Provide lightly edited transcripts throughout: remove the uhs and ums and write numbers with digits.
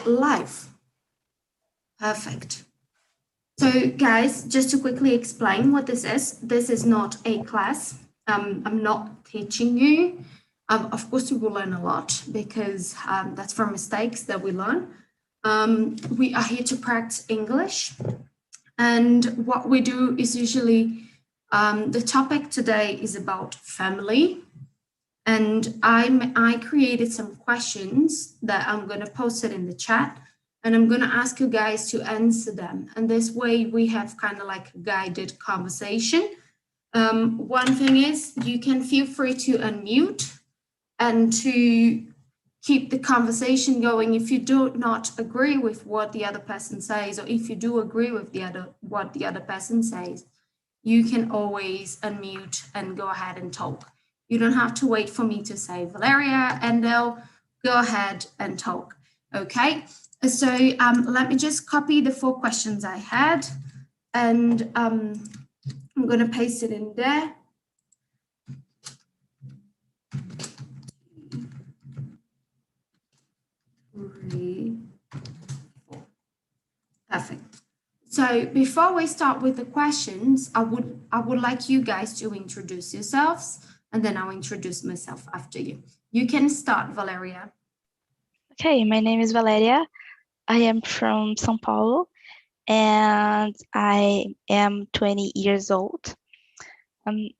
Live. Perfect. So guys, just to quickly explain what this is not a class. I'm not teaching you. Of course, you will learn a lot because that's from mistakes that we learn. We are here to practice English. And what we do is usually, the topic today is about family. And I created some questions that I'm going to post it in the chat. And I'm going to ask you guys to answer them. And this way we have kind of like a guided conversation. One thing is you can feel free to unmute and to keep the conversation going. If you do not agree with what the other person says, or if you do agree with what the other person says, you can always unmute and go ahead and talk. You don't have to wait for me to say Valeria, and they'll go ahead and talk. Okay, so let me just copy the 4 questions I had, and I'm going to paste it in there. Perfect. So before we start with the questions, I would like you guys to introduce yourselves, and then I'll introduce myself after you. You can start, Valeria. Okay, my name is Valeria. I am from São Paulo, and I am 20 years old.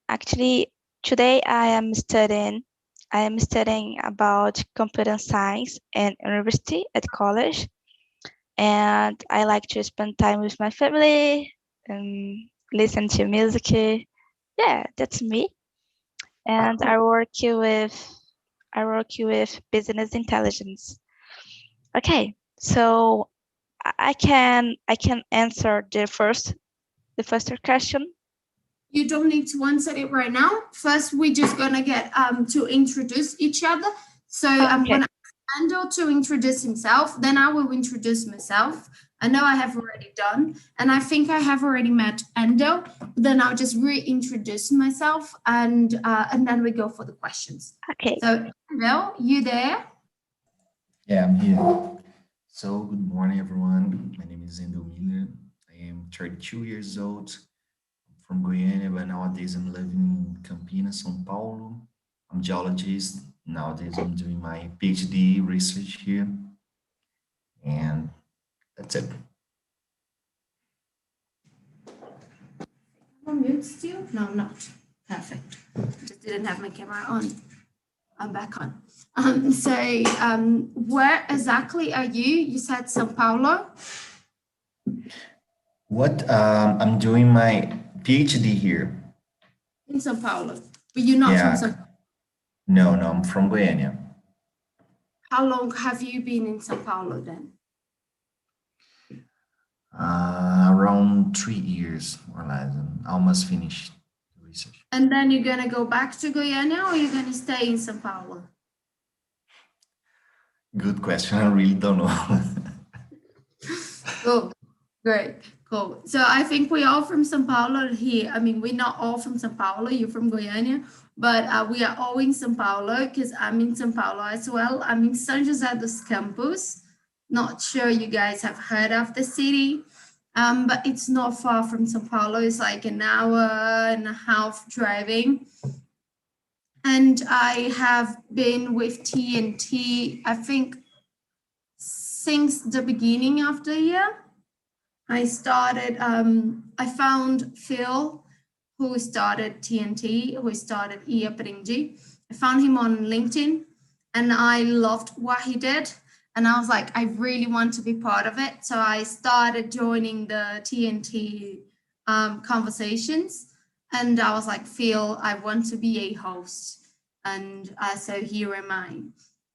Actually, today I am studying about computer science and university at college. And I like to spend time with my family and listen to music. Yeah, that's me. And I work with business intelligence. Okay, so I can answer the first question. You don't need to answer it right now. First, we're just gonna get to introduce each other. So I'm gonna ask Ando to introduce himself, then I will introduce myself. I know I have already done, and I think I have already met Ando. Then I'll just reintroduce myself, and then we go for the questions. Okay. So Ando, you there? Yeah, I'm here. So good morning, everyone. My name is Endo Miller. I am 32 years old. I'm from Goiânia, but nowadays I'm living in Campinas, São Paulo. I'm a geologist. Nowadays I'm doing my PhD research here. And that's it. I'm on mute still? No, I'm not. Perfect. Just didn't have my camera on. I'm back on. Where exactly are you? You said São Paulo? What? I'm doing my PhD here. In São Paulo? But you're not from São Paulo? No, I'm from Goiânia. How long have you been in São Paulo then? Around 3 years or less. I'm almost finished the research. And then you're gonna go back to Goiânia, or you're gonna stay in São Paulo? Good question. I really don't know. Cool. Great. Cool. So I think we're all from São Paulo here. I mean, we're not all from São Paulo. You're from Goiânia, but we are all in São Paulo because I'm in São Paulo as well. I'm in São José dos Campos. Not sure you guys have heard of the city, but it's not far from São Paulo. It's like an hour and a half driving. And I have been with TNT, I think, since the beginning of the year. I started, I found Phil, who started TNT, who started eAprendi. I found him on LinkedIn and I loved what he did. And I was like, I really want to be part of it. So I started joining the TNT conversations. And I was like, Phil, I want to be a host. And so here am I.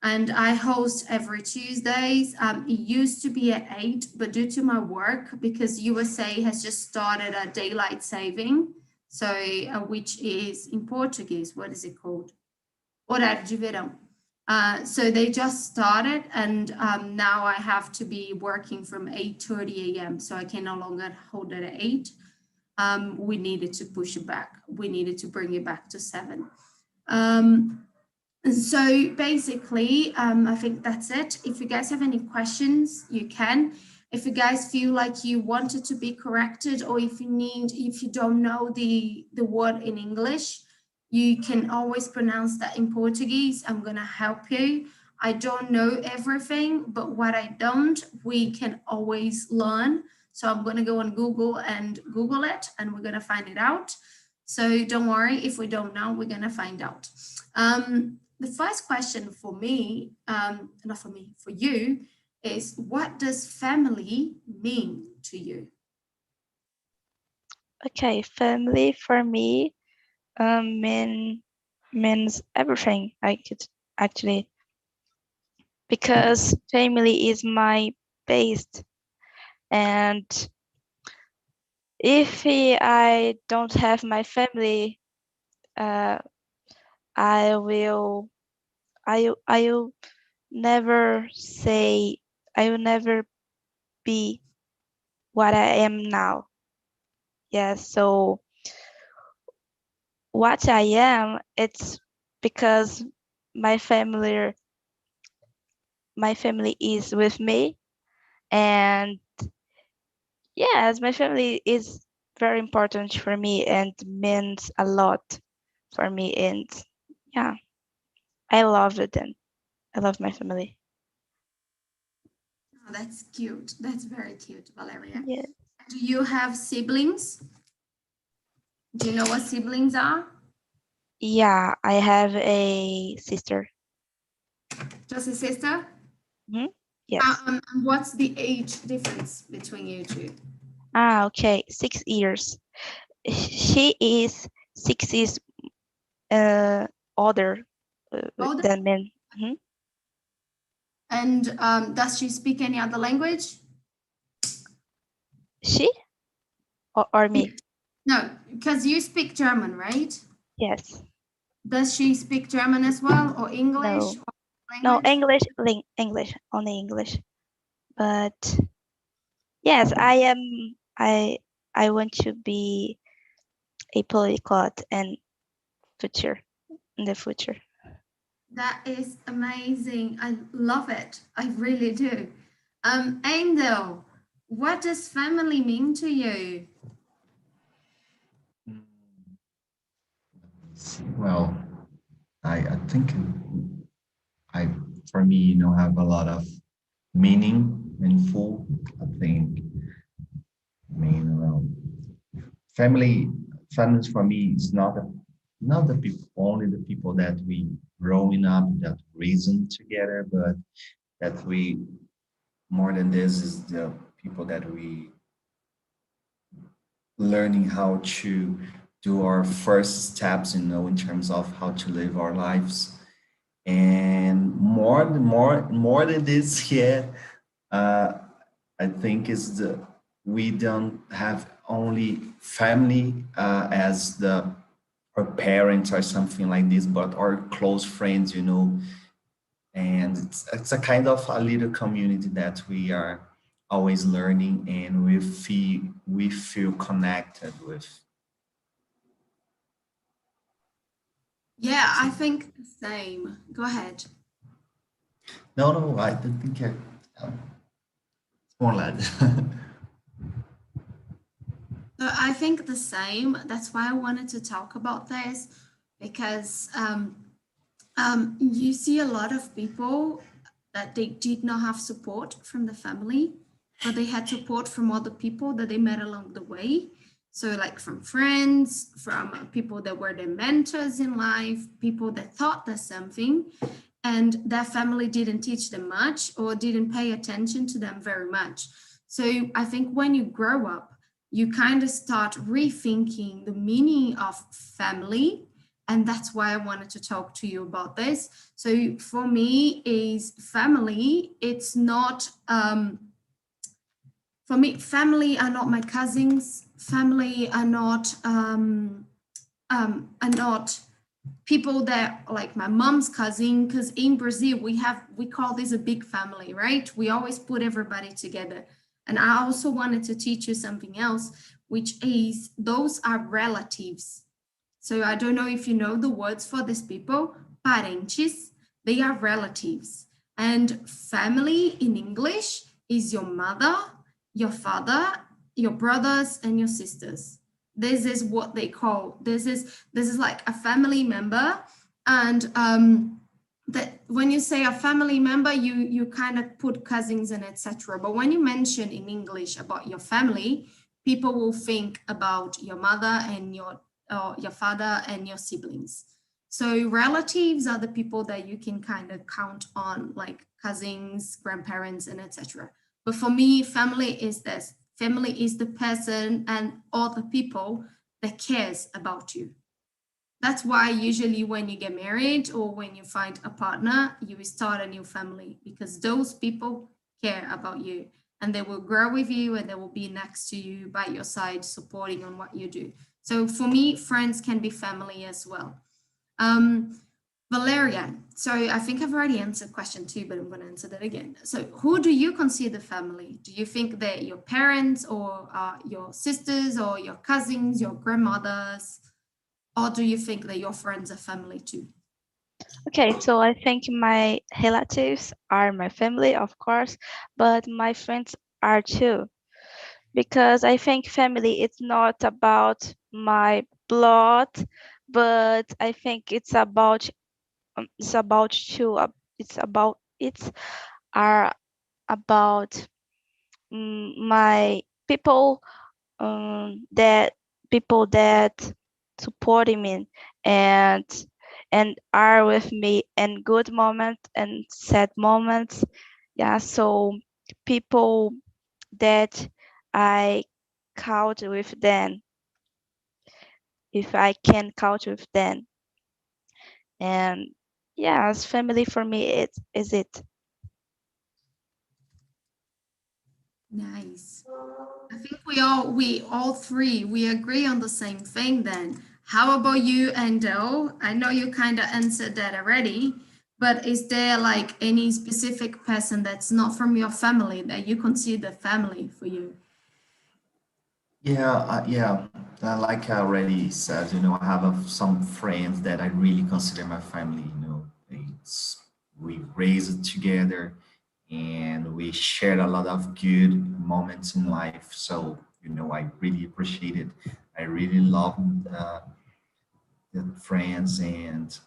And I host every Tuesdays. It used to be at 8, but due to my work, because USA has just started a daylight saving, so which is in Portuguese, what is it called? Horário de verão. So they just started, and now I have to be working from 8:30 a.m. So I can no longer hold it at 8. We needed to push it back. We needed to bring it back to 7. So basically, I think that's it. If you guys have any questions, you can. If you guys feel like you wanted to be corrected, or if you don't know the word in English, you can always pronounce that in Portuguese. I'm gonna help you. I don't know everything, but what I don't, we can always learn. So I'm gonna go on Google and Google it, and we're gonna find it out. So don't worry, if we don't know, we're gonna find out. The first question for me, not for me, for you, is what does family mean to you? Okay, family for me means everything. I could actually, because family is my base, and if I don't have my family, I will never say, I will never be what I am now. Yeah, so what I am, it's because my family is with me, and yes, my family is very important for me and means a lot for me, and yeah, I love it, and I love my family. Oh, that's cute. That's very cute, Valeria. Yeah. Do you have siblings? Do you know what siblings are? Yeah, I have a sister. Just a sister? Yes. What's the age difference between you two? Okay, 6 years. She is 6 years older Older? than me. And does she speak any other language? She or me? No, because you speak German, right? Yes. Does she speak German as well, or English, No. or No, language? English, only English. But yes, I want to be a polyglot in the future. That is amazing. I love it. I really do. Angel, what does family mean to you? Well, I think I, for me, have a lot of meaningful. I think, family, families for me is not the people, only the people that we growing up, that reason together, but that we, more than this, is the people that we learning how to do our first steps, in terms of how to live our lives. And more than this, yeah, uh, I think is we don't have only family as our parents or something like this, but our close friends. And it's a kind of a little community that we are always learning, and we feel connected with. Yeah, I think the same. Go ahead. No, I don't think it's more like So I think the same. That's why I wanted to talk about this because you see a lot of people that they did not have support from the family, but they had support from other people that they met along the way. So, like from friends, from people that were their mentors in life, people that taught them something, and their family didn't teach them much or didn't pay attention to them very much. So, I think when you grow up, you kind of start rethinking the meaning of family, and that's why I wanted to talk to you about this. So for me, is family, it's not for me, family are not my cousins, family are not people that like my mom's cousin, because in Brazil we call this a big family, right? We always put everybody together. And I also wanted to teach you something else, which is those are relatives. So I don't know if you know the words for these people, parentes, they are relatives. And family in English is your mother, your father, your brothers, and your sisters. This is what they call, this is like a family member. And that when you say a family member, you kind of put cousins and etc. But when you mention in English about your family, people will think about your mother and your father and your siblings. So relatives are the people that you can kind of count on, like cousins, grandparents, and etc. But for me, family is this. Family is the person and all the people that cares about you. That's why usually when you get married or when you find a partner, you start a new family, because those people care about you and they will grow with you and they will be next to you, by your side, supporting on what you do. So for me, friends can be family as well. Valeria, so I think I've already answered question 2, but I'm going to answer that again. So who do you consider family? Do you think that your parents or your sisters or your cousins, your grandmothers, or do you think that your friends are family too? Okay, so I think my relatives are my family, of course, but my friends are too. Because I think family is not about my blood, but I think it's about two. It's are about my people, that people that supporting me and are with me in good moments and sad moments. Yeah, so people that I count with them, if I can count with them. And yes, family for me is it. Nice. I think we all three, we agree on the same thing then. How about you, Endo? I know you kind of answered that already, but is there like any specific person that's not from your family that you consider family for you? Yeah. Like I already said, I have some friends that I really consider my family. We raised together, and we shared a lot of good moments in life. So, I really appreciate it. I really love the friends, and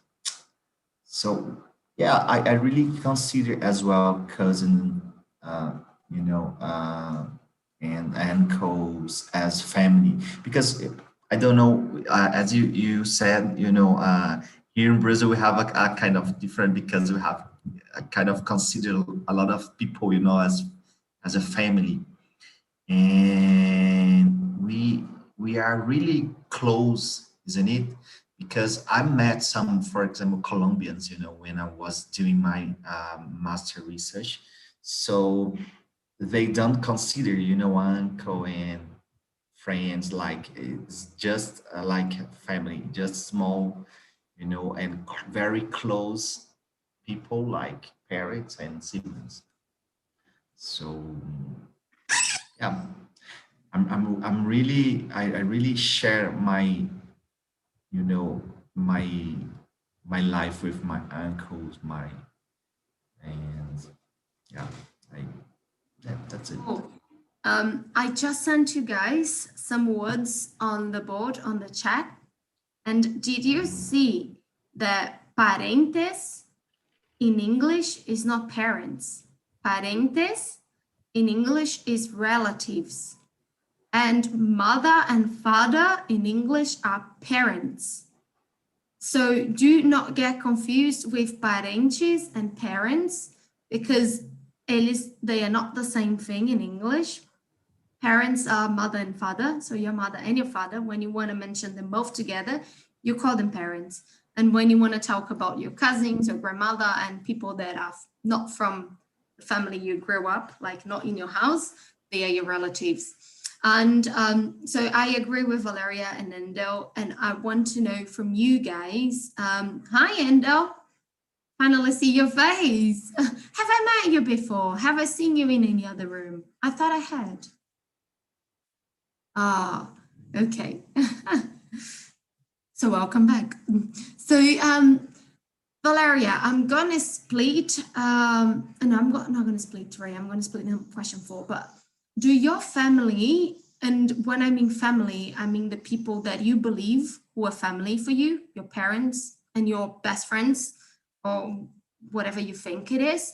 so yeah, I really consider as well cousin, uh, you know, uh, and co as family, because I don't know, as you said, here in Brazil we have a kind of different, because we have a kind of consider a lot of people, as a family, and we are really close, isn't it? Because I met some, for example, Colombians, when I was doing my master research. So they don't consider, uncle and friends like it's just like family, just small, and very close people like parents and siblings. So yeah, I'm really, I really share you know my my life with my uncles, and yeah, I that's it. Oh, I just sent you guys some words on the board on the chat. And did you see that parentes in English is not parents? Parentes in English is relatives. And mother and father in English are parents. So do not get confused with parentes and parents, because they are not the same thing in English. Parents are mother and father, so your mother and your father. When you want to mention them both together, you call them parents. And when you want to talk about your cousins, your grandmother, and people that are not from the family you grew up, like not in your house, they are your relatives. And so I agree with Valeria and Endo, and I want to know from you guys. Hi, Endo. Finally see your face. Have I met you before? Have I seen you in any other room? I thought I had. Ah, okay. So welcome back. So, Valeria, I'm gonna split, and not gonna split three, I'm gonna split in question four, but do your family, and when I mean family, I mean the people that you believe who are family for you, your parents and your best friends, or whatever you think it is,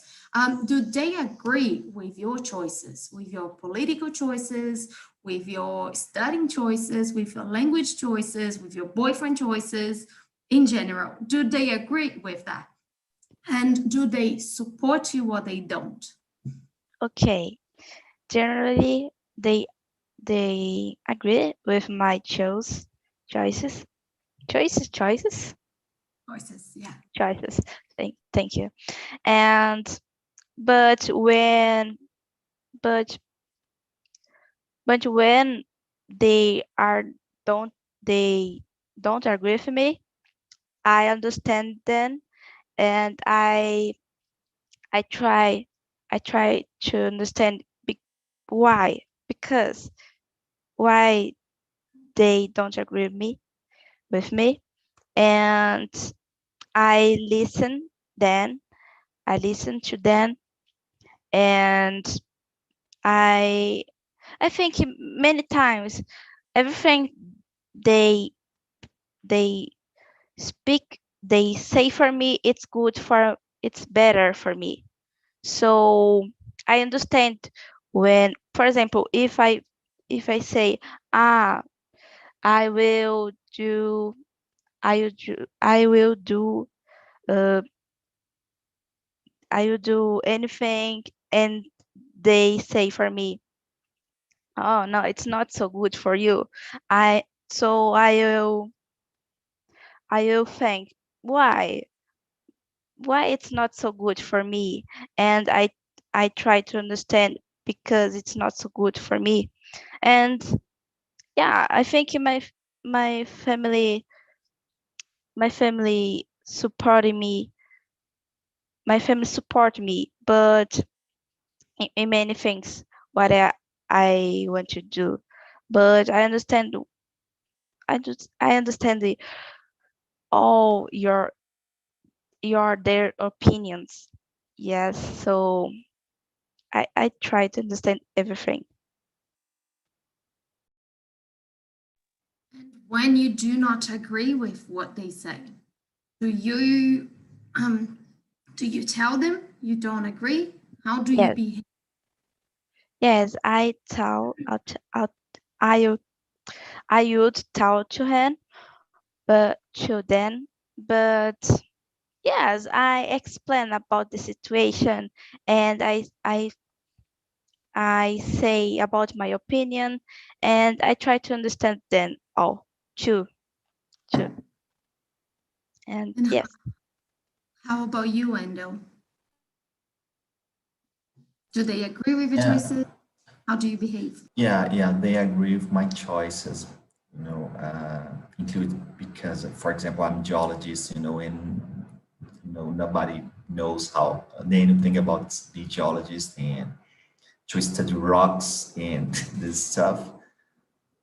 do they agree with your choices, with your political choices, with your studying choices, with your language choices, with your boyfriend choices? In general, do they agree with that? And do they support you or they don't? Okay, generally they agree with my choices. Choices. Choices, yeah. Choices. Thank you. And but when but but when they are don't they don't agree with me, I understand them, and I try I try to understand why, because why they don't agree with me, and I listen then I listen to them, and I I think many times everything they they speak they say for me, it's better for me. So I understand when, for example, if I say, ah, I will do I will do uh, I will do anything, and they say for me, oh no, it's not so good for you. I so I will think, why it's not so good for me, and I try to understand because it's not so good for me. And yeah, I think my family my family supporting me my family support me, but in many things what I want to do. But I understand all their opinions. Yes, so I try to understand everything. And when you do not agree with what they say, do you um do you tell them you don't agree? How do you Yes, behave? yes, I would I would tell to him, but to them, but yes, I explain about the situation, and I say about my opinion, and I try to understand them all too, too. And And yes, how about you, Endo? Do they agree with your Yeah, choices? How do you behave? yeah, they agree with my choices, include because, for example, I'm geologist, and nobody knows how anything about the geologist and to study rocks and this stuff.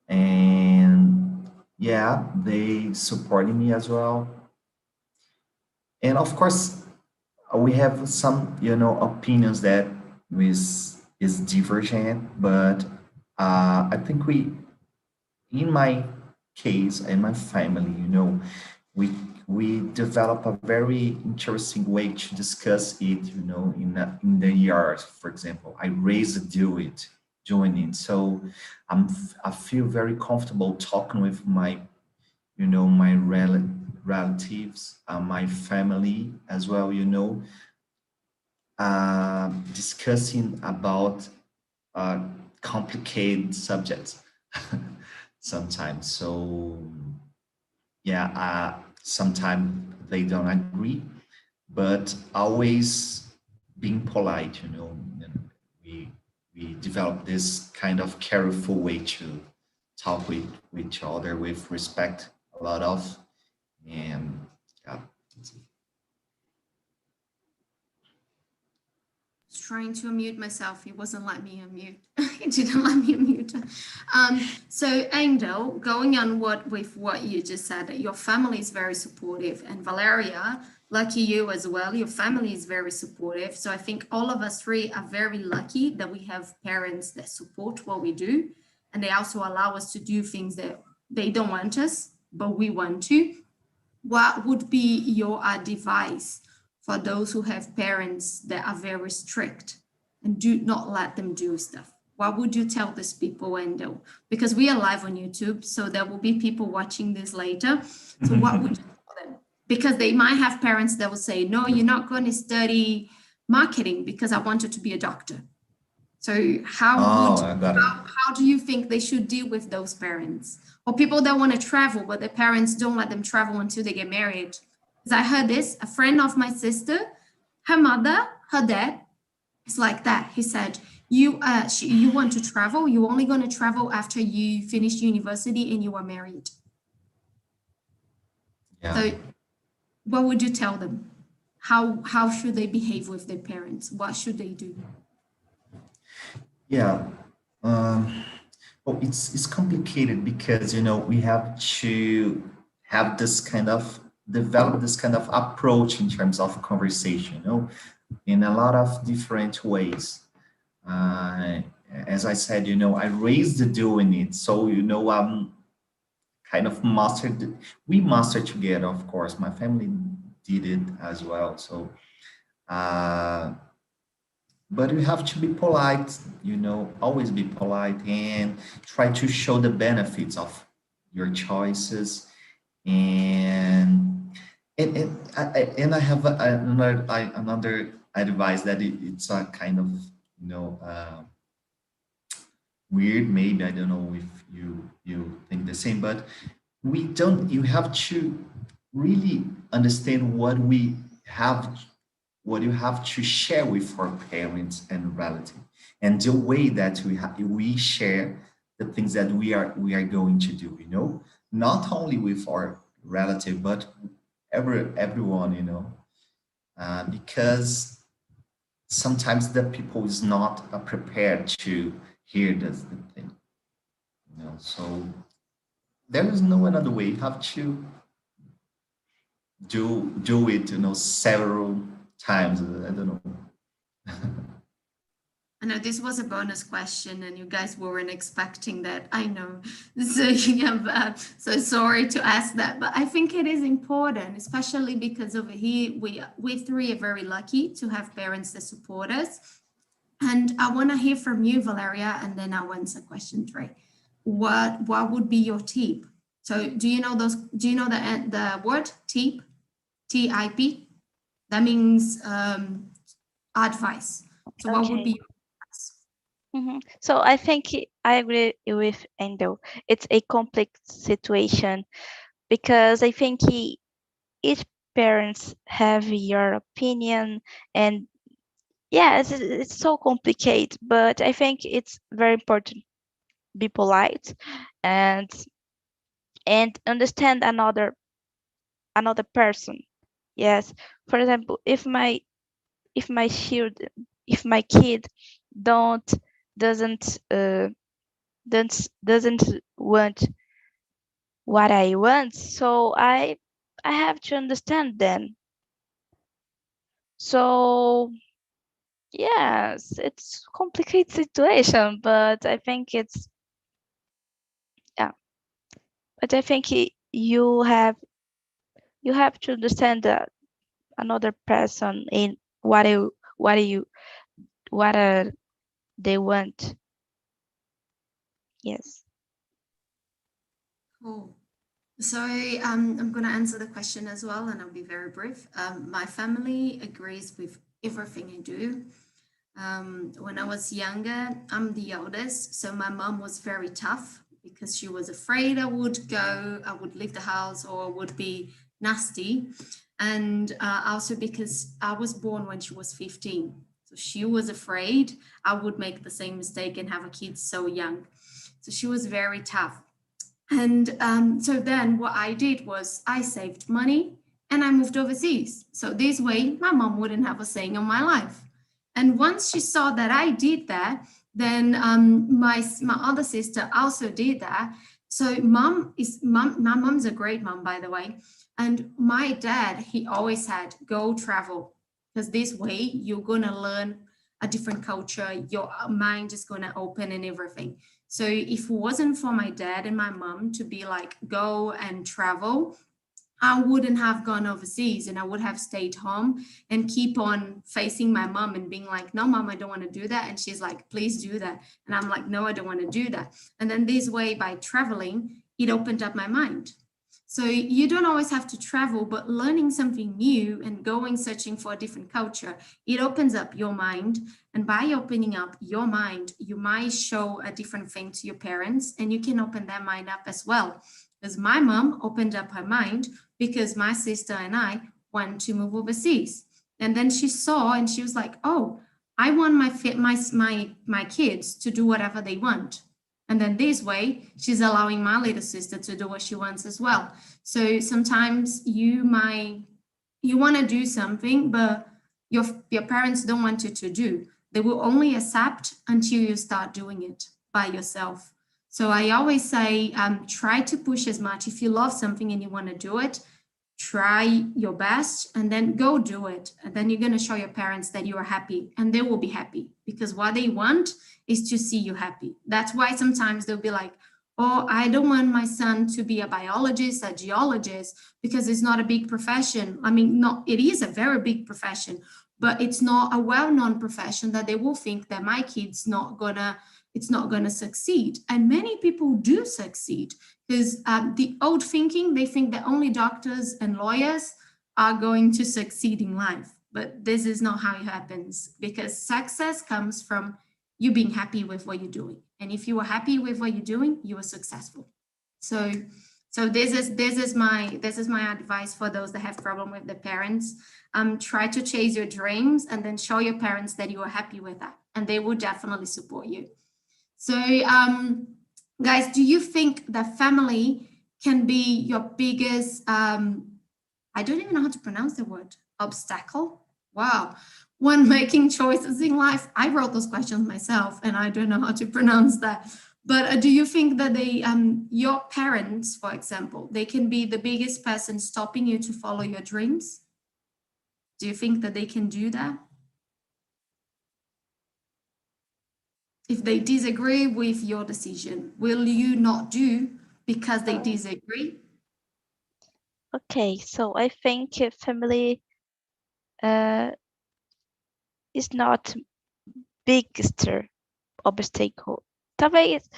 And yeah, they supporting me as well. And of course, we have some, opinions that is divergent, but I think in my case and my family, we we develop a very interesting way to discuss it, in the yard, for example. I raised a do it, doing it. So I feel very comfortable talking with my relatives, my family as well, discussing about complicated subjects sometimes. So yeah, sometimes they don't agree, but always being polite, we we develop this kind of careful way to talk with each other with respect a lot of, and yeah. Was trying to unmute myself. He wasn't letting me unmute. He didn't let me unmute. So going on with what you just said, that your family is very supportive, and Valeria, lucky you as well. Your family is very supportive. So I think all of us three are very lucky that we have parents that support what we do. And they also allow us to do things that they don't want us, but we want to. What would be your advice for those who have parents that are very strict and do not let them do stuff? What would you tell these people, Endo? Because we are live on YouTube, so there will be people watching this later. So what would you tell them? Because they might have parents that will say, no, you're not going to study marketing because I wanted to be a doctor. So how I got it. how do you think they should deal with those parents? Or people that want to travel, but their parents don't let them travel until they get married. Because I heard this, a friend of my sister, her mother, her dad, it's like that. He said, you want to travel, you're only going to travel after you finish university and you are married. Yeah. So what would you tell them? How should they behave with their parents? What should they do? Yeah. Well, it's complicated because we have to have this kind of develop this kind of approach in terms of conversation, in a lot of different ways. Uh, as I said, I raised doing it, so I'm kind of mastered. We mastered together, of course. My family did it as well. So, but you have to be polite, always be polite and try to show the benefits of your choices. And I have another advice that it's a kind of weird, maybe. I don't know if you think the same, but we don't you have to really understand what you have to share with our parents and relatives, and the way that we share the things that we are going to do, not only with our relative but everyone, because sometimes the people is not prepared to hear this thing, so there is no another way. You have to do it, several times. I don't know. I know this was a bonus question and you guys weren't expecting that. I know. So, yeah, so sorry to ask that, but I think it is important, especially because over here, we three are very lucky to have parents that support us. And I want to hear from you, Valeria, and then I'll answer question 3. What would be your tip? So do you know the word tip? TIP? That means advice. So what would be your So I think I agree with Endo. It's a complex situation because I think each parents have your opinion, and yeah, it's so complicated. But I think it's very important to be polite and understand another person. Yes, for example, if my kid don't doesn't doesn't want what I want, so I have to understand them. So yes, it's complicated situation, but I think it's yeah. But I think you have to understand that another person in what they want. Yes. Cool. So I'm going to answer the question as well, and I'll be very brief. My family agrees with everything I do. When I was younger, I'm the eldest, so my mom was very tough because she was afraid I would leave the house or would be nasty. And also because I was born when she was 15. So she was afraid I would make the same mistake and have a kid so young. So she was very tough. And so then what I did was I saved money and I moved overseas. So this way, my mom wouldn't have a saying in my life. And once she saw that I did that, then my other sister also did that. So my mom's a great mom, by the way. And my dad, he always said, go travel, because this way you're gonna learn a different culture, your mind is gonna open and everything. So if it wasn't for my dad and my mom to be like, go and travel, I wouldn't have gone overseas, and I would have stayed home and keep on facing my mom and being like, no, mom, I don't want to do that. And she's like, please do that. And I'm like, no, I don't want to do that. And then this way, by traveling, it opened up my mind. So you don't always have to travel, but learning something new and going searching for a different culture, it opens up your mind. And by opening up your mind, you might show a different thing to your parents, and you can open their mind up as well. Because my mom opened up her mind because my sister and I want to move overseas. And then she saw and she was like, oh, I want my kids to do whatever they want. And then this way, she's allowing my little sister to do what she wants as well. So sometimes you want to do something, but your parents don't want you to do. They will only accept until you start doing it by yourself. So I always say, try to push as much. If you love something and you want to do it, try your best and then go do it. And then you're going to show your parents that you are happy, and they will be happy, because what they want is to see you happy. That's why sometimes they'll be like, oh, I don't want my son to be a biologist, a geologist, because it's not a big profession. I mean, no, it is a very big profession, but it's not a well-known profession that they will think that my kid's not gonna succeed. And many people do succeed, because the old thinking, they think that only doctors and lawyers are going to succeed in life. But this is not how it happens, because success comes from you being happy with what you're doing. And if you are happy with what you're doing, you are successful. So this is my advice for those that have problem with the parents. Try to chase your dreams and then show your parents that you are happy with that, and they will definitely support you. So guys, do you think that family can be your biggest, I don't even know how to pronounce the word, obstacle? Wow. When making choices in life? I wrote those questions myself and I don't know how to pronounce that. But do you think that your parents, for example, they can be the biggest person stopping you to follow your dreams? Do you think that they can do that? If they disagree with your decision, will you not do because they disagree? Okay, so I think family is not biggest obstacle. Talvez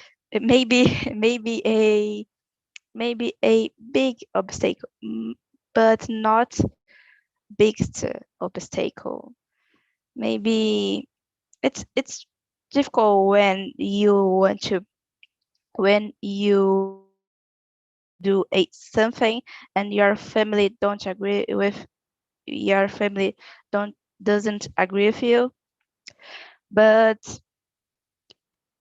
maybe a big obstacle, but not biggest obstacle. Maybe it's difficult when you do something and your family don't agree with doesn't agree with you. But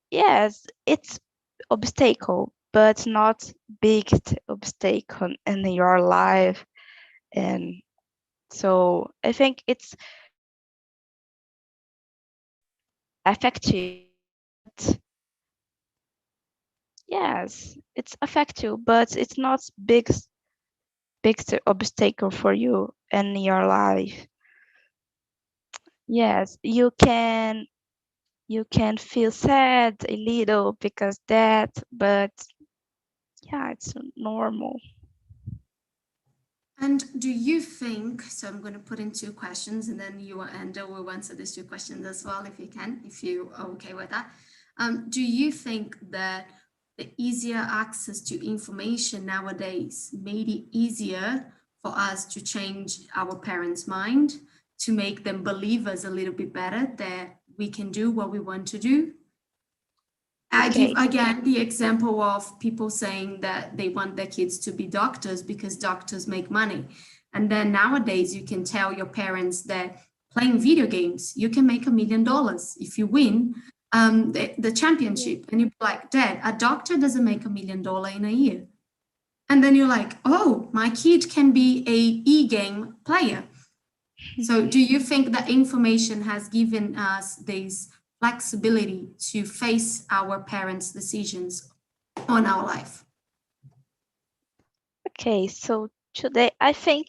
yes, it's obstacle, but not biggest obstacle in your life. And so I think it's effective. Yes, it's effective, but it's not biggest obstacle for you in your life. Yes, you can feel sad a little because that, but yeah, it's normal. And do you think, so I'm going to put in two questions and then you and will answer these two questions as well, if you can, if you are okay with that. Do you think that the easier access to information nowadays made it easier for us to change our parents' mind, to make them believe us a little bit better that we can do what we want to do? I give again the example of people saying that they want their kids to be doctors because doctors make money. And then nowadays you can tell your parents that playing video games, you can make $1 million if you win the championship. And you're like, Dad, a doctor doesn't make $1 million in a year. And then you're like, oh, my kid can be a e-game player. So do you think that information has given us this flexibility to face our parents' decisions on our life? Okay, so today, I think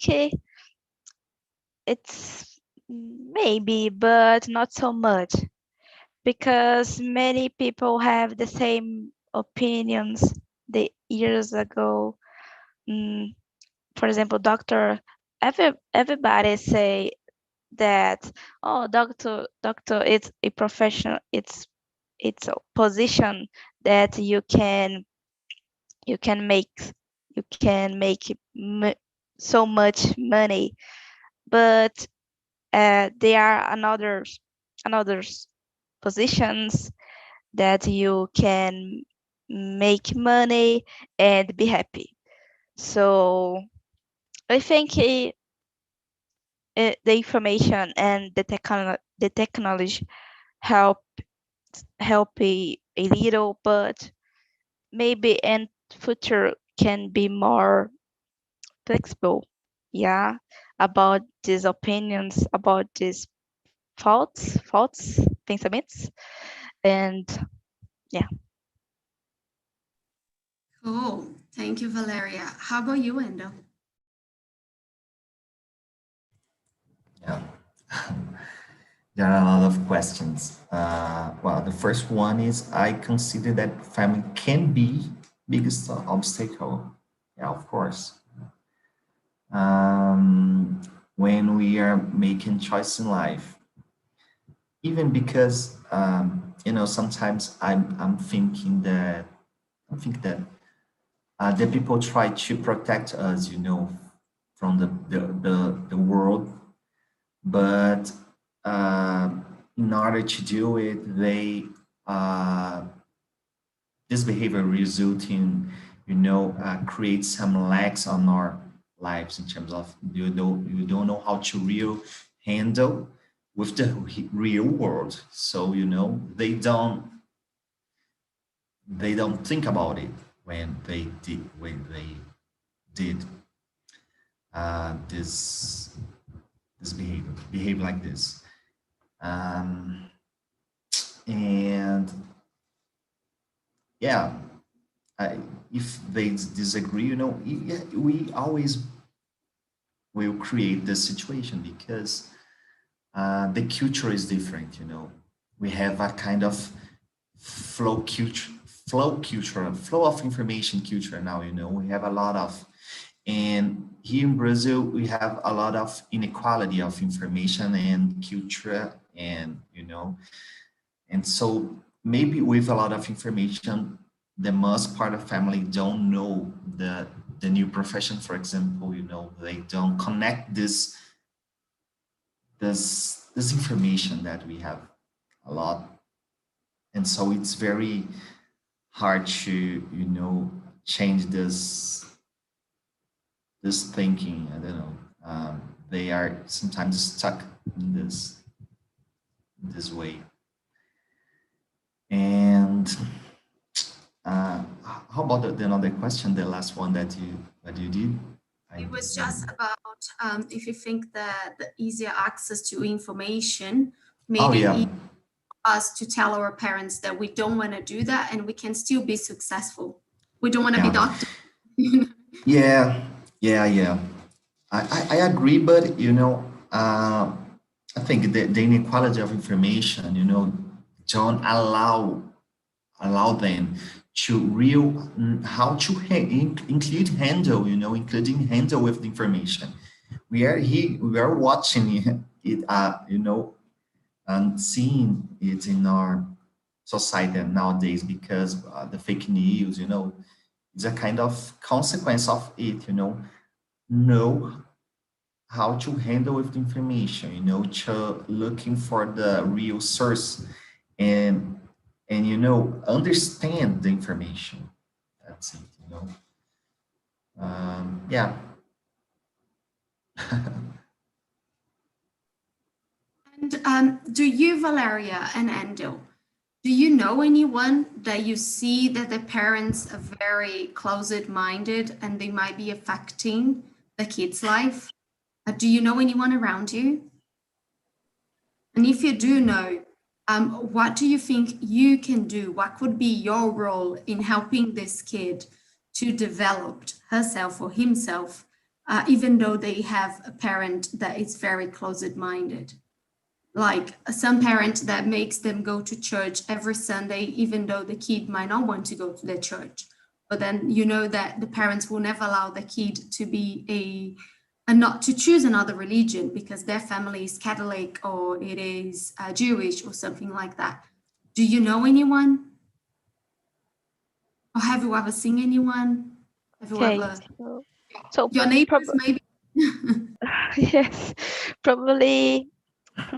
it's maybe, but not so much, because many people have the same opinions the years ago. For example, everybody say that, oh, doctor, it's a professional, it's a position that you can make you can make so much money, but there are another positions that you can make money and be happy. So I think the information and the technology help a little, but maybe in future can be more flexible. Yeah, about these opinions, about these faults, pensamentos, and yeah. Cool. Thank you, Valeria. How about you, Endo? Yeah. There are a lot of questions. Well, the first one is I consider that family can be biggest obstacle. Yeah, of course. Um, when we are making choice in life, even because sometimes I'm thinking that the people try to protect us, from the world, but uh, in order to do it, uh, this behavior result in, create some lacks on our lives in terms of you don't know how to real handle with the real world. So they don't think about it when they did this behave like this. Um, and yeah, I, if they disagree, we always will create this situation because the culture is different. We have a kind of flow culture, flow of information culture now. We have a lot of, and here in Brazil, we have a lot of inequality of information and culture, and so maybe with a lot of information, the most part of family don't know the new profession, for example. They don't connect this information that we have a lot, and so it's very hard to change this thinking. I don't know. They are sometimes stuck in this way. And how about the another question, the last one that you did? It was just about if you think that the easier access to information made Oh it yeah, easy for us to tell our parents that we don't want to do that and we can still be successful. We don't want to be yeah, doctors. yeah. I agree, but I think the inequality of information, don't allow them to real how to include handle, including handle with the information. We are watching it, and seeing it in our society nowadays because the fake news, is a kind of consequence of it, know how to handle with the information, to looking for the real source and understand the information. That's it. Yeah. And do you, Valeria and Endo, do you know anyone that you see that the parents are very closet-minded and they might be affecting the kid's life? Do you know anyone around you? And if you do know, what do you think you can do? What could be your role in helping this kid to develop herself or himself even though they have a parent that is very closed-minded. Like some parent that makes them go to church every Sunday, even though the kid might not want to go to the church. But then you know that the parents will never allow the kid to be and not to choose another religion because their family is Catholic or it is Jewish or something like that. Do you know anyone? Or have you ever seen anyone? Have you Okay, ever, so your neighbors maybe? yes, probably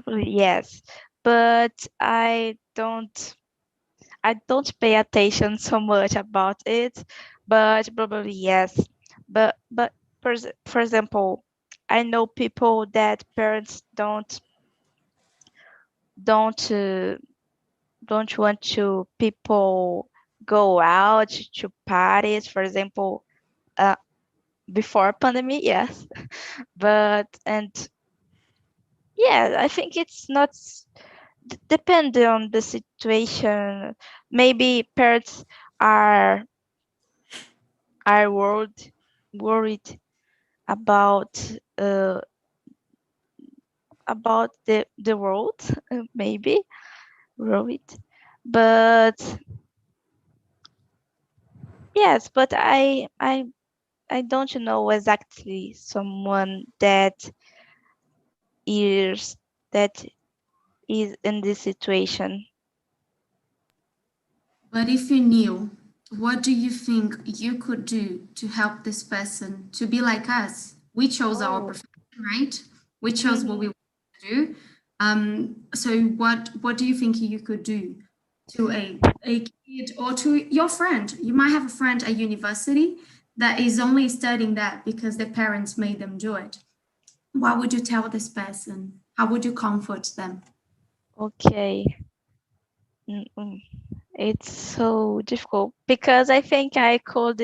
yes, but I don't pay attention so much about it, but probably yes. But for example, I know people that parents don't uh, don't want to people go out to parties, for example, before pandemic, yes. But and yeah, I think it's not depend on the situation. Maybe parents are are worried about uh, about the world, maybe worried. But yes, but I don't know exactly someone is that is in this situation. But if you knew, what do you think you could do to help this person to be like us? We chose our Oh, profession, right? We chose what we mhm. want to do. So what do you think you could do to a kid or to your friend? You might have a friend at university that is only studying that because their parents made them do it. What would you tell this person? How would you comfort them? Okay. Mm-mm. It's so difficult because I think I could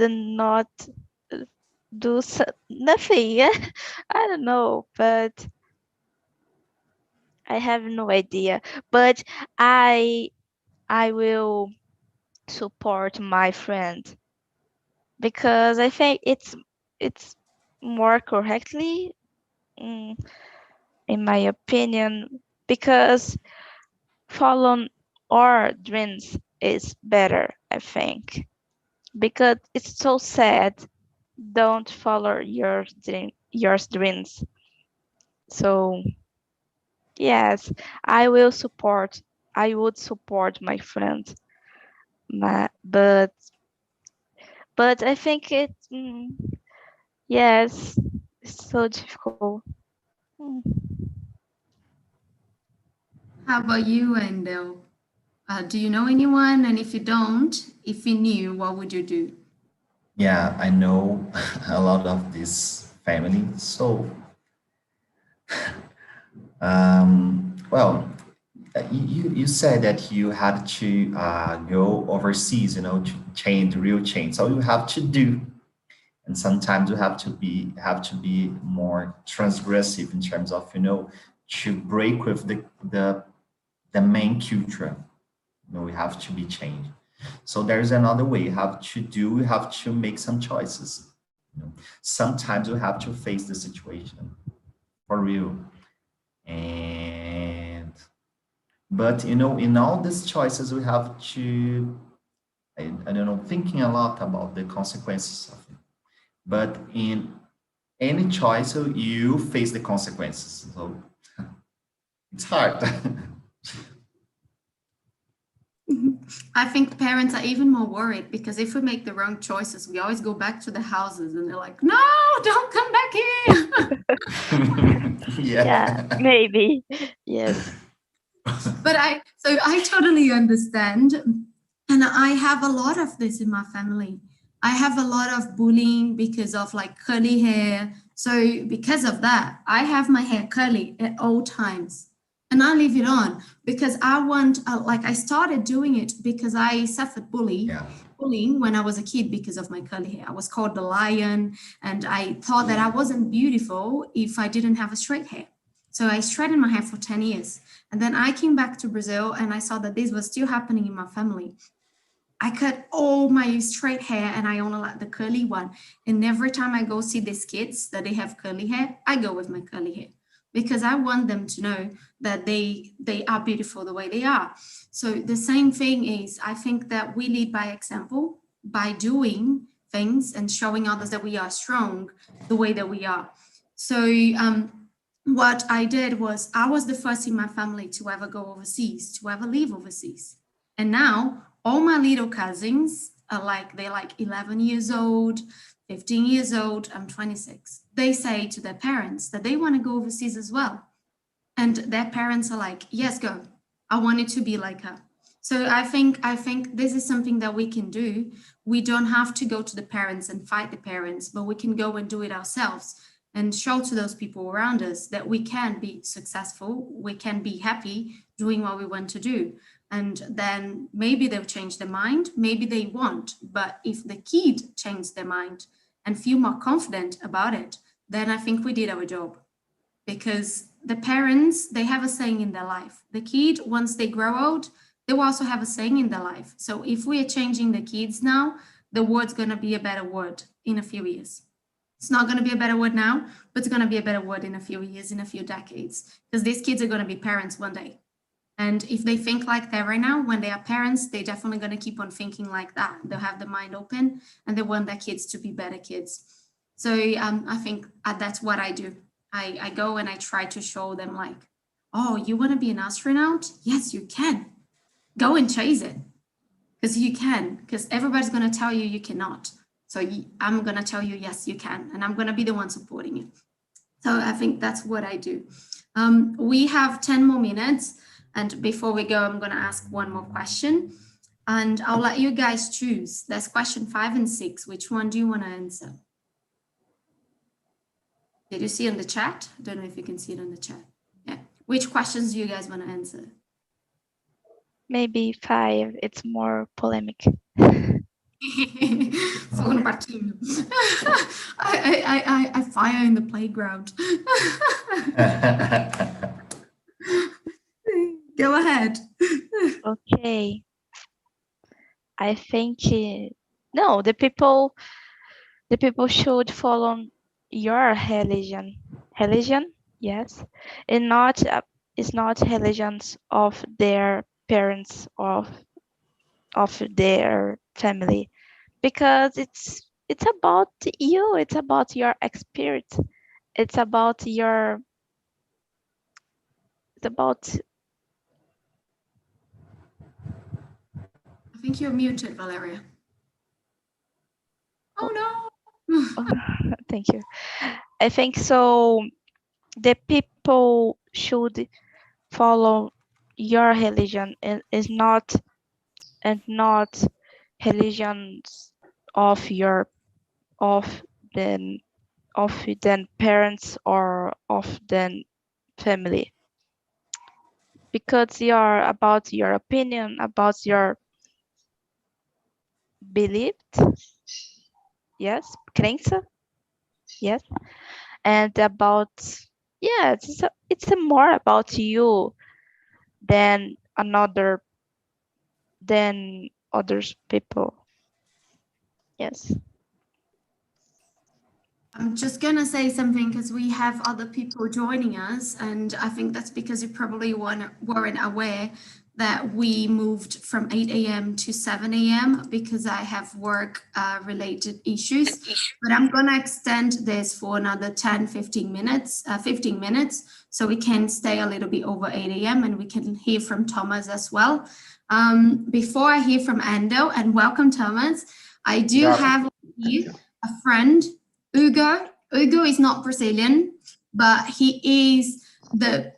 not uh, do nothing. I don't know, but I have no idea. But I I will support my friend because I think it's more correctly, mm, in my opinion, because following our dreams is better, I think. Because it's so sad, don't follow your dreams. So yes, I would support my friend. But I think yes, it's so difficult. Mm. How about you, Endel? Do you know anyone? And if you don't, if you knew, what would you do? Yeah, I know a lot of this family. So, well, you said that you had to go overseas, to change the real change. So you have to do, and sometimes you have to be more transgressive in terms of to break with the main culture. We have to be changed. So there's another way. You have to make some choices. Sometimes you have to face the situation for real. And but in all these choices, we have to, I don't know, thinking a lot about the consequences of it. But in any choice, so you face the consequences. So it's hard. Mhm. I think parents are even more worried because if we make the wrong choices, we always go back to the houses and they're like, no, don't come back here. Yeah, Yeah. maybe. Yes. So I totally understand. And I have a lot of this in my family. I have a lot of bullying because of like curly hair. So because of that, I have my hair curly at all times. And I leave it on because I want, like, I started doing it because I suffered Yeah. bullying when I was a kid because of my curly hair. I was called the lion, and I thought that I wasn't beautiful if I didn't have a straight hair. So I straightened my hair for 10 years. And then I came back to Brazil and I saw that this was still happening in my family. I cut all my straight hair and I only like the curly one. And every time I go see these kids that they have curly hair, I go with my curly hair because I want them to know that they are beautiful the way they are. So the same thing is, I think that we lead by example by doing things and showing others that we are strong the way that we are. So what I did was I was the first in my family to ever go overseas, to ever leave overseas. And now all my little cousins are like, they're like 11 years old, 15 years old, I'm 26. They say to their parents that they want to go overseas as well. And their parents are like, yes, go. I want it to be like her. So I think this is something that we can do. We don't have to go to the parents and fight the parents, but we can go and do it ourselves and show to those people around us that we can be successful, we can be happy doing what we want to do. And then maybe they'll change their mind, maybe they won't. But if the kid changed their mind and feel more confident about it, then I think we did our job. Because the parents, they have a saying in their life. The kid, once they grow old, they will also have a saying in their life. So if we are changing the kids now, the word's going to be a better word in a few years. It's not going to be a better word now, but it's going to be a better word in a few years, in a few decades, because these kids are going to be parents one day. And if they think like that right now, when they are parents, they're definitely going to keep on thinking like that. They'll have the mind open and they want their kids to be better kids. So I think that's what I do. I go and I try to show them like, oh, you want to be an astronaut? Yes, you can. Go and chase it. Because you can, because everybody's going to tell you you cannot. So I'm going to tell you, yes, you can. And I'm going to be the one supporting you. So I think that's what I do. We have 10 more minutes. And before we go, I'm going to ask one more question. And I'll let you guys choose. There's question 5 and 6. Which one do you want to answer? Did you see in the chat? I don't know if you can see it in the chat. Yeah. Which questions do you guys want to answer? Maybe 5. It's more polemic. Fogo no parquinho. I fire in the playground. Go ahead. Okay. I think no, the people should follow your religion. Religion, yes, and not it's not religions of their parents of their family, because it's about you. It's about your experience. It's about your. It's about. I think you're muted, Valeria. Oh no. Thank you. I think so. The people should follow your religion and is not religions of your then parents or of then family, because they are about your opinion, about your belief, yes, crença, yes, and about it's more about you than others people. Yes. I'm just going to say something because we have other people joining us. And I think that's because you probably weren't aware that we moved from 8 a.m. to 7 a.m. because I have work related issues. But I'm going to extend this for another 15 minutes, so we can stay a little bit over 8 a.m. and we can hear from Thomas as well. Before I hear from Ando, and welcome, Thomas, I do have here a friend, Hugo. Hugo is not Brazilian, but he is the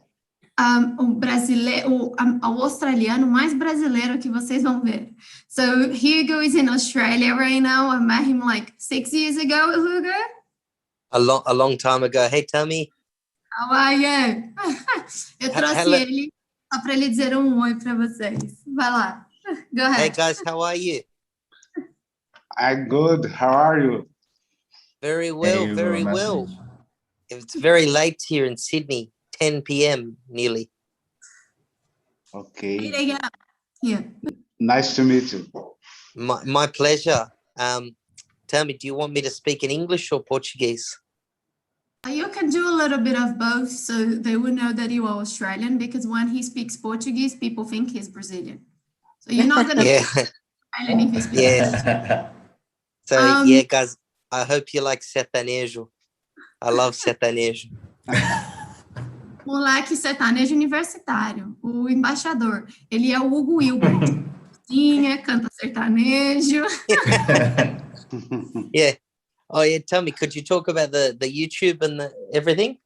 o australiano mais brasileiro que vocês vão ver. So Hugo is in Australia right now. I met him like 6 years ago, Hugo. A long time ago. Hey, Tommy. How are you? Eu trouxe ele só para ele dizer oi para vocês. Vai lá. Go ahead. Hey, guys, how are you? I'm good. How are you? Very well, very well. It's very late here in Sydney, 10 p.m. nearly. Okay. Yeah. Nice to meet you. My pleasure. Tell me, do you want me to speak in English or Portuguese? You can do a little bit of both, so they will know that you are Australian, because when he speaks Portuguese, people think he's Brazilian. So you're not going to Yeah. Australian if he speaks Yes. So yeah, guys, I hope you like sertanejo. I love sertanejo. Moleque sertanejo universitário, o embaixador. Ele é o Hugo Wilbert. Canta sertanejo. Yeah. Oh yeah, tell me, could you talk about the YouTube and everything?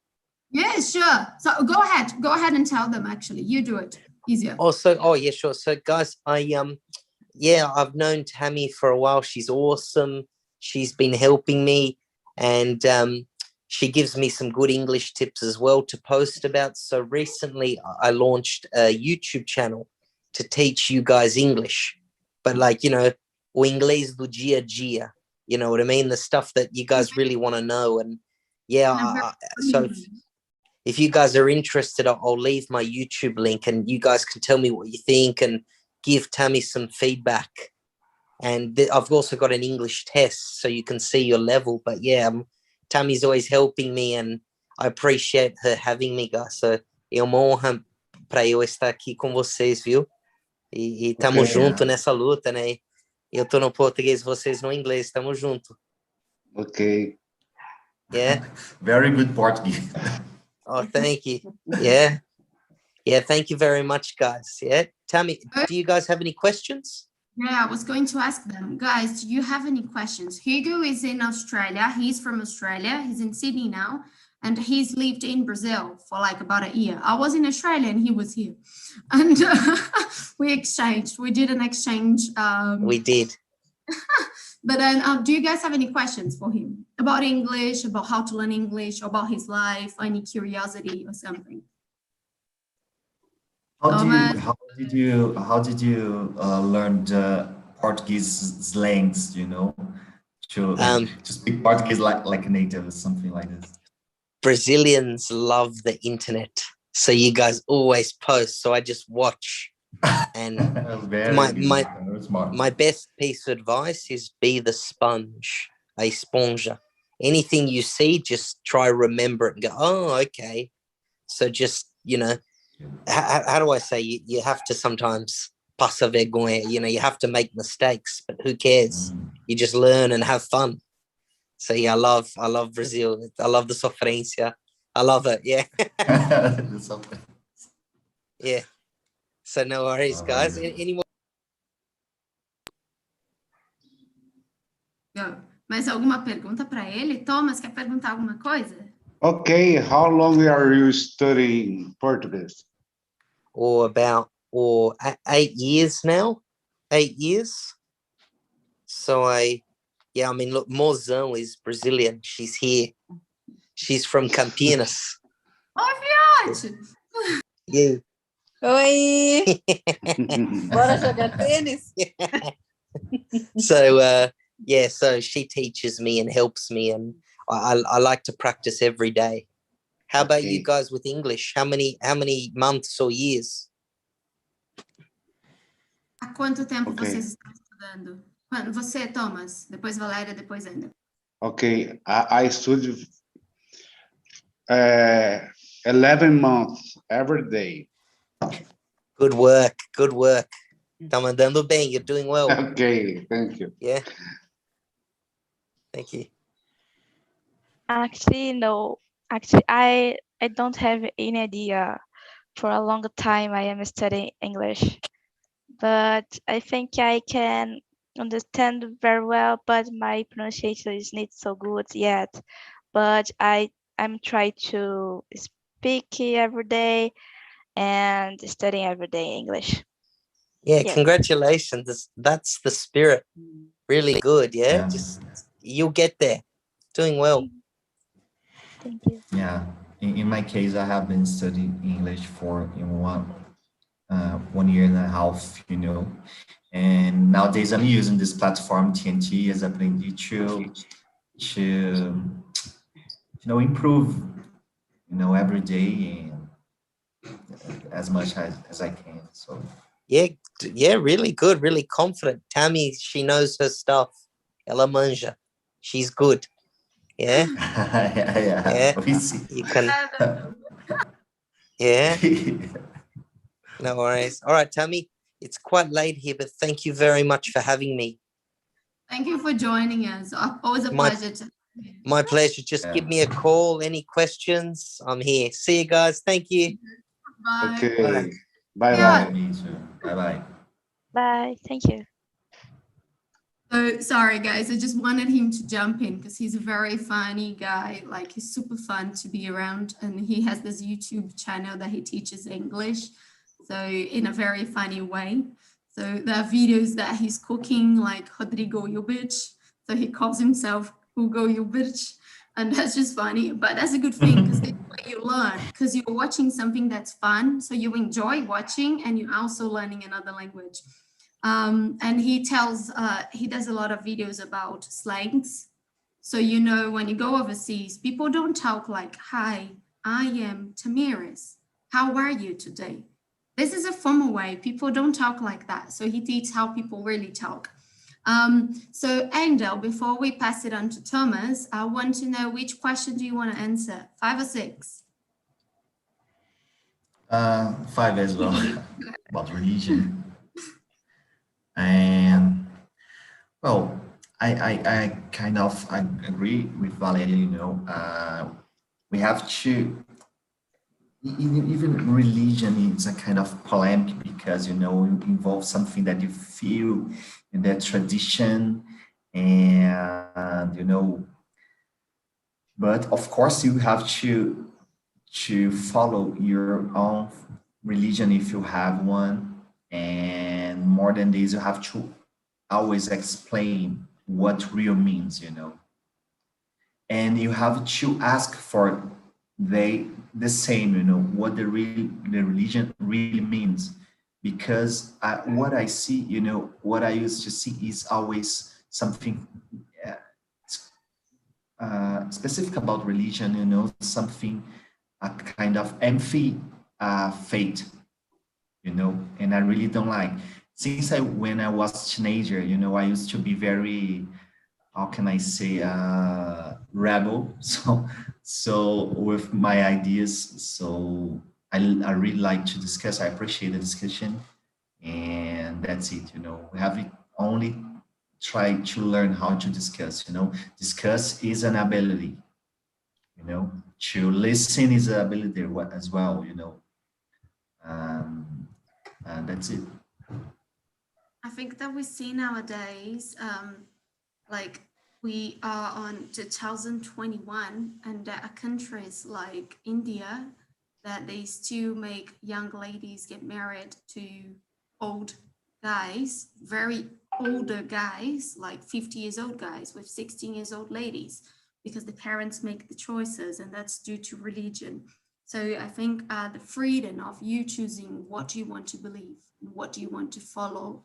Yeah, sure. So go ahead and tell them. Actually, you do it easier. Oh yeah, sure. So guys, I've known Tammy for a while. She's awesome. She's been helping me, and she gives me some good English tips as well to post about. So recently I launched a YouTube channel to teach you guys English, but like, o inglês do dia a dia, you know what I mean? The stuff that you guys really want to know. And yeah, so if you guys are interested, I'll leave my YouTube link and you guys can tell me what you think and give Tammy some feedback. And I've also got an English test so you can see your level. But yeah, Tammy's always helping me and I appreciate her having me, guys. So é uma honra para eu estar aqui com vocês, viu? E tamo junto nessa luta, né? Eu tô no português, vocês no inglês, tamo junto. Okay. Yeah. Very good Portuguese. Oh, thank you. Yeah. Yeah, thank you very much, guys. Yeah. Tammy, do you guys have any questions? Yeah, I was going to ask them, guys, do you have any questions? Hugo is in Australia. He's from Australia. He's in Sydney now. And he's lived in Brazil for like about a year. I was in Australia and he was here. And we exchanged. We did an exchange. We did. But then do you guys have any questions for him about English, about how to learn English, about his life, any curiosity or something? How did you learn the Portuguese slangs, to speak Portuguese like a native or something like this? Brazilians love the internet, so you guys always post, so I just watch. And my best piece of advice is be the sponge, a esponja. Anything you see, just try remember it and go, oh, okay. So just, how do I say, you have to sometimes passa vergonha, you have to make mistakes, but who cares? You just learn and have fun. So yeah, I love Brazil. I love the sofrência. I love it. Yeah. Yeah. So no worries, guys. Any more? Mais alguma pergunta para ele? Thomas, quer perguntar alguma coisa? Okay, how long are you studying Portuguese? About 8 years now. 8 years. So look, Mozão is Brazilian. She's here. She's from Campinas. Oh, Fiote! Yeah. Oi! Bora jogar tênis? So, so she teaches me and helps me, and I like to practice every day. How about you guys with English? How many months or years? Há quanto tempo vocês estão estudando? Você, Thomas, depois Valéria, depois Ender. Okay, I studied 11 months every day. Good work. Tá mandando bem. You're doing well. Okay, thank you. Yeah. Thank you. Actually, no. Actually, I don't have any idea. For a long time, I am studying English, but I think I can understand very well, but my pronunciation is not so good yet. But I'm trying to speak every day and studying every day English. Yeah, congratulations. That's the spirit. Really good. Yeah. Just you'll get there. Doing well. Thank you. Yeah. In my case, I have been studying English for 1 year and a half, and nowadays I'm using this platform TNT as Aprendi to improve, every day and as much as I can. So Yeah, really good, really confident. Tammy, she knows her stuff. Ela manja. She's good. Yeah, Yeah. We see. you can. Yeah, no worries. All right, Tammy, it's quite late here, but thank you very much for having me. Thank you for joining us. Always a pleasure. My pleasure. Just give me a call. Any questions? I'm here. See you guys. Thank you. Bye. Okay. Bye Yeah. bye. Me too. Bye-bye. Bye. Thank you. So sorry, guys. I just wanted him to jump in because he's a very funny guy. Like, he's super fun to be around, and he has this YouTube channel that he teaches English, so in a very funny way. So there are videos that he's cooking, like Rodrigo Ljubich. So he calls himself Hugo Ljubich, and that's just funny. But that's a good thing because it's what you learn, because you're watching something that's fun, so you enjoy watching, and you're also learning another language. And he does a lot of videos about slangs. So, you know, when you go overseas, people don't talk like, "Hi, I am Tamiris. How are you today?" This is a formal way. People don't talk like that. So he teaches how people really talk. So Angel, before we pass it on to Thomas, I want to know, which question do you want to answer? 5 or 6? 5 as well. About religion. And well, I kind of agree with Valeria, you know, we have to, even religion is a kind of polemic because, you know, it involves something that you feel in that tradition, and, you know, but of course you have to follow your own religion if you have one, and more than this, you have to always explain what real means, you know, and you have to ask for the same, you know, what the religion really means, because what I see, you know, what I used to see is always something specific about religion, you know, something a kind of empty faith, you know, and I really don't like. Since when I was teenager, you know, I used to be very, how can I say, rebel. So with my ideas, so I really like to discuss. I appreciate the discussion, and that's it. You know, we have it only try to learn how to discuss. You know, discuss is an ability. You know, to listen is an ability as well. You know, and that's it. I think that we see nowadays, like, we are on 2021, and there are countries like India that they still make young ladies get married to old guys, very older guys, like 50 years old guys with 16 years old ladies, because the parents make the choices, and that's due to religion. So I think the freedom of you choosing what you want to believe, what do you want to follow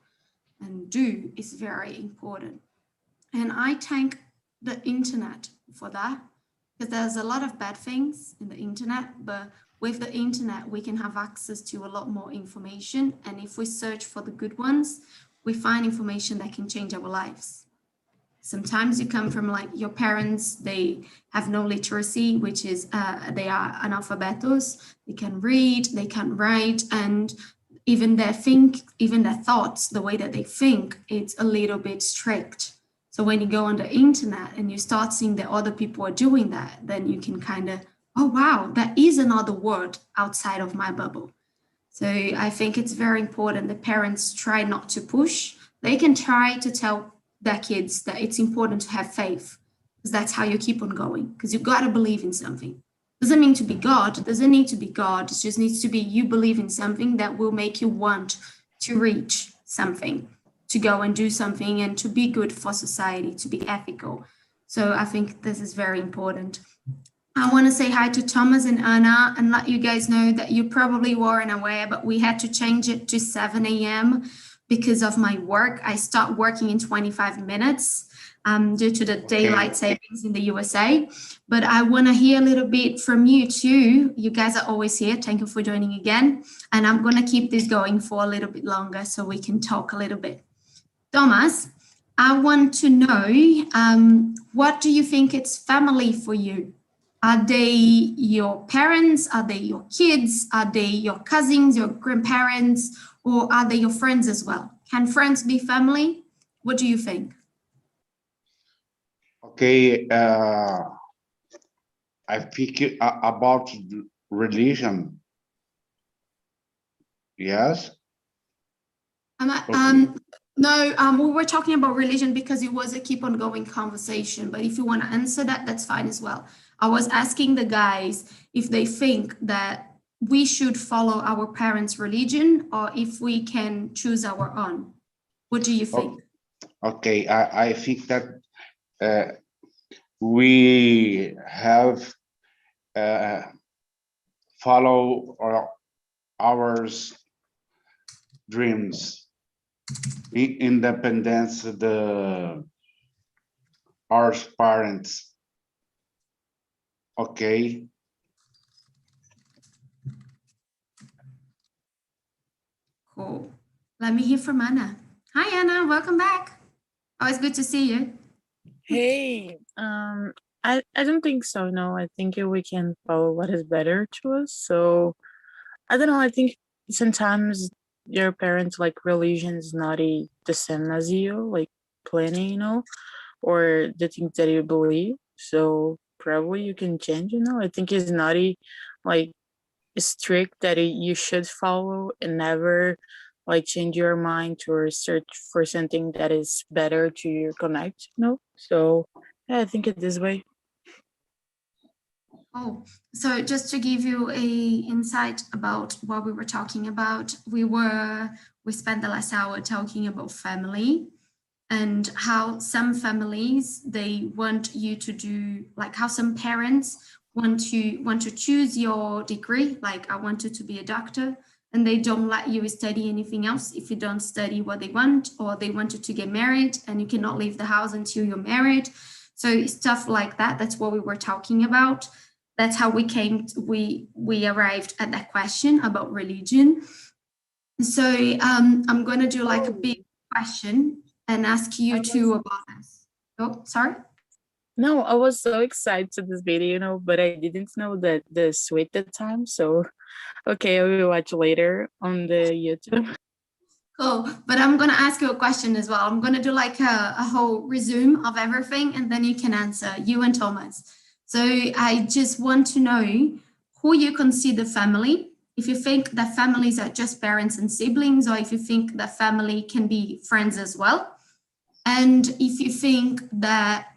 and do, is very important. And I thank the internet for that, because there's a lot of bad things in the internet, but with the internet, we can have access to a lot more information. And if we search for the good ones, we find information that can change our lives. Sometimes you come from, like, your parents, they have no literacy, which is they are analphabetos, they can read, they can write, and even their thoughts, the way that they think, it's a little bit strict. So when you go on the internet and you start seeing that other people are doing that, then you can kind of, oh, wow, that is another word outside of my bubble. So I think it's very important that parents try not to push. They can try to tell their kids that it's important to have faith, because that's how you keep on going, because you got to believe in something. Doesn't mean to be God, doesn't need to be God. It just needs to be you believe in something that will make you want to reach something, to go and do something, and to be good for society, to be ethical. So I think this is very important. I want to say hi to Thomas and Anna and let you guys know that you probably weren't aware, but we had to change it to 7 a.m. because of my work. I start working in 25 minutes. due to the daylight savings in the USA. But I want to hear a little bit from you too. You guys are always here. Thank you for joining again. And I'm going to keep this going for a little bit longer so we can talk a little bit. Thomas, I want to know, what do you think it's family for you? Are they your parents? Are they your kids? Are they your cousins, your grandparents, or are they your friends as well? Can friends be family? What do you think? Okay, I think about religion. Yes. No, we were talking about religion because it was a keep on going conversation. But if you want to answer that, that's fine as well. I was asking the guys if they think that we should follow our parents' religion or if we can choose our own. What do you think? Okay, I think that we have follow our dreams, independence, our parents. Okay. Cool. Let me hear from Anna. Hi, Anna. Welcome back. Always good to see you. Hey, I don't think so. No, I think we can follow what is better to us. So I don't know. I think sometimes your parents like religion is not the same as you, like planning, or the things that you believe. So probably you can change. I think it's not like strict that you should follow and never like change your mind or search for something that is better to your connect. So yeah, I think it this way. Oh, so just to give you a insight about what we were talking about, we spent the last hour talking about family and how some families, they want you to do, like how some parents want to choose your degree, like I want you to be a doctor, and they don't let you study anything else if you don't study what they want, or they want you to get married and you cannot leave the house until you're married. So stuff like that, that's what we were talking about. That's how we arrived at that question about religion. So I'm going to do like a big question and ask you two about this. Oh, sorry. No, I was so excited to this video, but I didn't know that the wait the time. So, okay, I will watch later on the YouTube. Cool, but I'm going to ask you a question as well. I'm going to do like a whole resume of everything, and then you can answer, you and Thomas. So I just want to know who you consider family. If you think that families are just parents and siblings, or if you think that family can be friends as well. And if you think that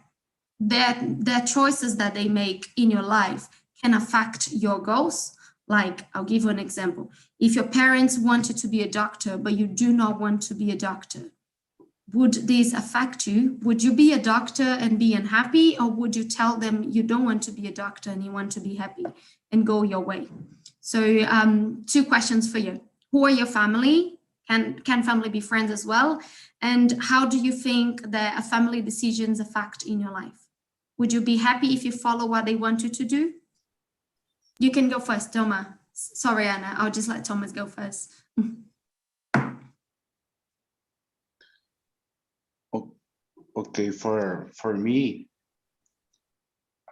their choices that they make in your life can affect your goals. Like, I'll give you an example. If your parents wanted to be a doctor, but you do not want to be a doctor, would this affect you? Would you be a doctor and be unhappy, or would you tell them you don't want to be a doctor and you want to be happy and go your way? So two questions for you. Who are your family? Can family be friends as well? And how do you think that a family decisions affect in your life? Would you be happy if you follow what they want you to do? You can go first, Thomas. Sorry, Anna, I'll just let Thomas go first. Okay, for me,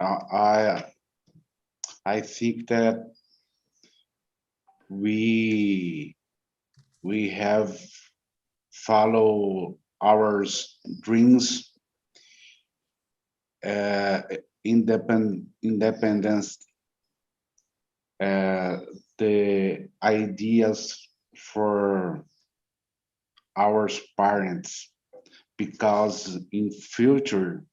I think that we have follow our dreams, independence, the ideas for our parents, because in future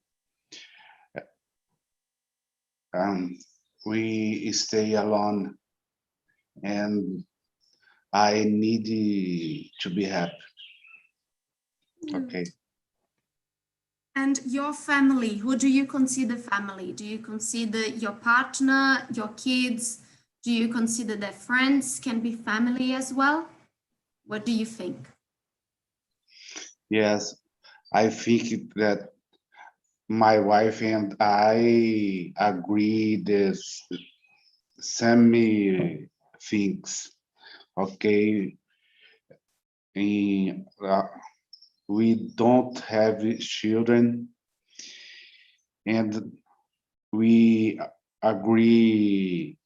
we stay alone and I need to be happy. Okay. And your family, who do you consider family? Do you consider your partner, your kids? Do you consider that friends can be family as well? What do you think? Yes, I think that my wife and I agree this same things. Okay, and, we don't have children, and we agree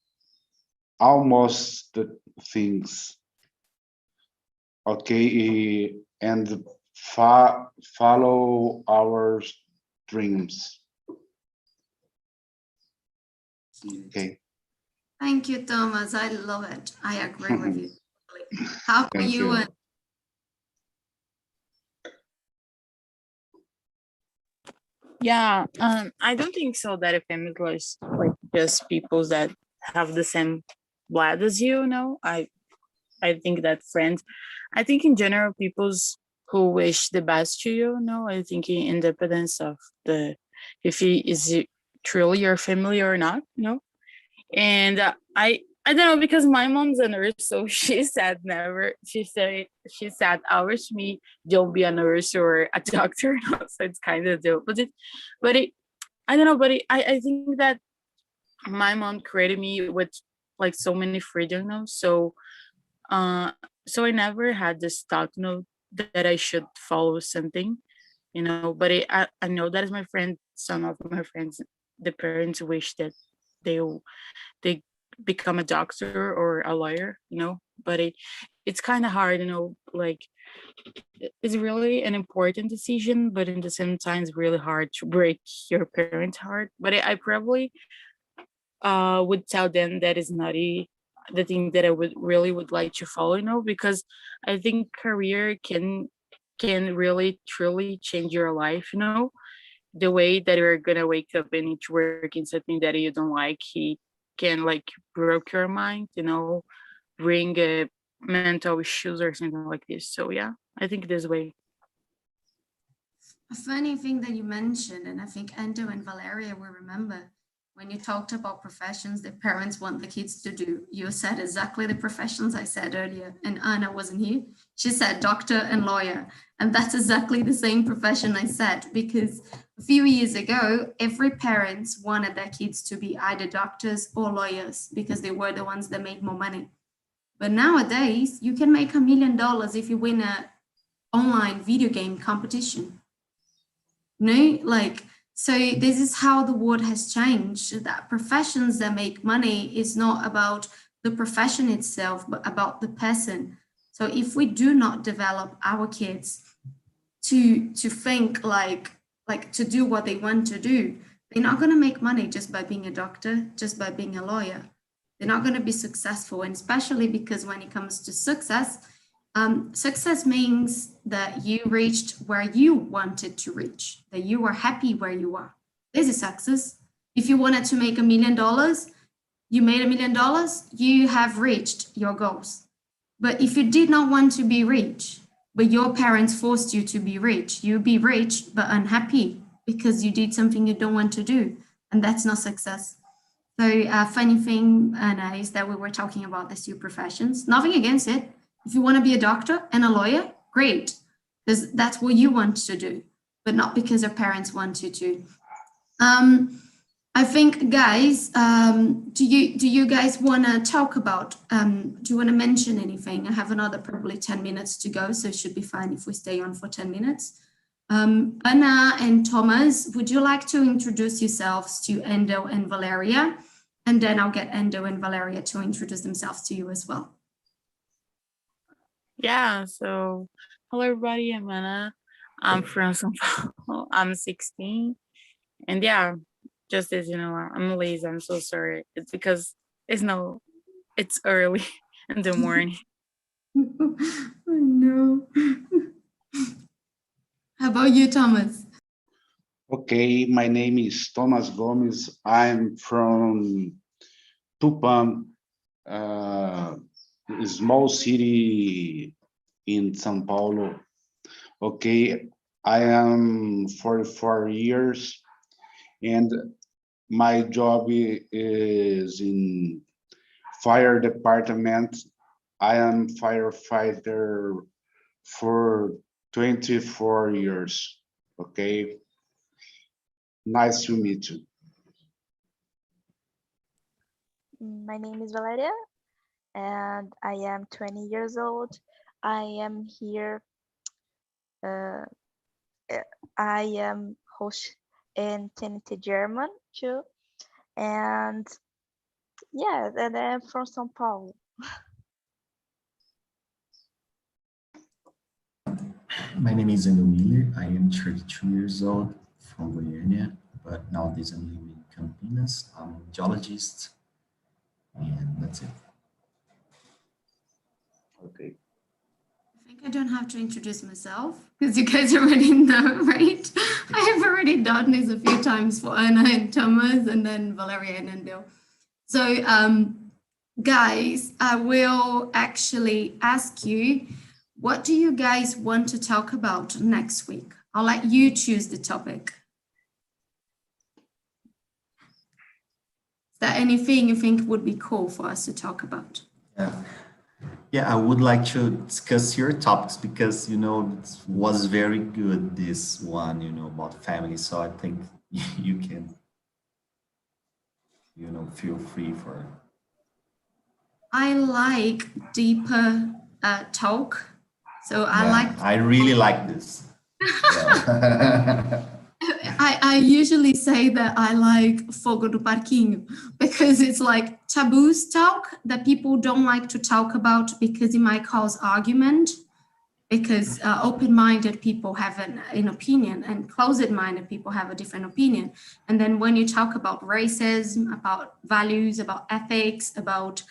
almost the things. Okay, and follow our dreams. Okay. Thank you, Thomas. I love it. I agree with you. How about Thank you? you. Yeah, I don't think so that a family is like just people that have the same blood as you know. I think that friends, I think in general, people's who wish the best to you, no, I think in independence of the, if he is it truly your family or not, no. And I don't know because my mom's a nurse, so she said never. She said, "I wish me don't be a nurse or a doctor." So it's kind of the opposite. But I don't know. I think that my mom created me with like so many freedom now. Uh, so I never had this thought, that I should follow something, But I know that is my friend. Some of my friends, the parents wish that they they become a doctor or a lawyer, But it's kind of hard, Like it's really an important decision, but in the same time, it's really hard to break your parents' heart. But I probably would tell them that is not the thing that I would like to follow, because I think career can really truly change your life, the way that you're gonna wake up and each work in something that you don't like, he can like broke your mind, bring mental issues or something like this. So yeah, I think this way. A funny thing that you mentioned, and I think Endo and Valeria will remember, when you talked about professions that parents want the kids to do, you said exactly the professions I said earlier, and Anna wasn't here. She said doctor and lawyer, and that's exactly the same profession I said, because a few years ago, every parent wanted their kids to be either doctors or lawyers because they were the ones that made more money. But nowadays, you can make $1 million if you win a online video game competition. No, like, so this is how the world has changed, that professions that make money is not about the profession itself, but about the person. So if we do not develop our kids to think like to do what they want to do, they're not going to make money just by being a doctor, just by being a lawyer. They're not going to be successful. And especially because when it comes to success, success means that you reached where you wanted to reach, that you are happy where you are. This is success. If you wanted to make $1 million, you made $1 million, you have reached your goals. But if you did not want to be rich, but your parents forced you to be rich, you be rich but unhappy because you did something you don't want to do, and that's not success. So a funny thing, Anna, is that we were talking about these two professions. Nothing against it. If you want to be a doctor and a lawyer, great, because that's what you want to do, but not because your parents want you to. I think, guys, do you guys want to talk about? Do you want to mention anything? I have another probably 10 minutes to go, so it should be fine if we stay on for 10 minutes. Anna and Thomas, would you like to introduce yourselves to Endo and Valeria? And then I'll get Endo and Valeria to introduce themselves to you as well. Yeah, so hello everybody, I'm Anna. I'm from São Paulo. I'm 16. And yeah, just as you know, I'm lazy. I'm so sorry. It's because it's early in the morning. I know. How about you, Thomas? Okay, my name is Thomas Gomes. I'm from Tupã, a small city in São Paulo. Okay, I am 44 years and my job is in fire department. I am firefighter for 24 years. Okay. Nice to meet you. My name is Valeria, and I am 20 years old. I am here. I am host in TNT German too, and yeah, and I'm from São Paulo. My name is Endo Miller. I am 32 years old from Goiânia, but nowadays I'm living in Campinas. I'm a geologist, and that's it. Okay. I think I don't have to introduce myself because you guys already know, right? I have already done this a few times for Anna and Thomas and then Valeria and Endo. So, guys, I will actually ask you, what do you guys want to talk about next week? I'll let you choose the topic. Is there anything you think would be cool for us to talk about? Yeah, I would like to discuss your topics because, it was very good, this one, about family. So I think you can, feel free for. I like deeper talk. So I really like this. Yeah. I usually say that I like Fogo do Parquinho because it's like taboos talk that people don't like to talk about because it might cause argument, because open-minded people have an opinion and closed-minded people have a different opinion. And then when you talk about racism, about values, about ethics, about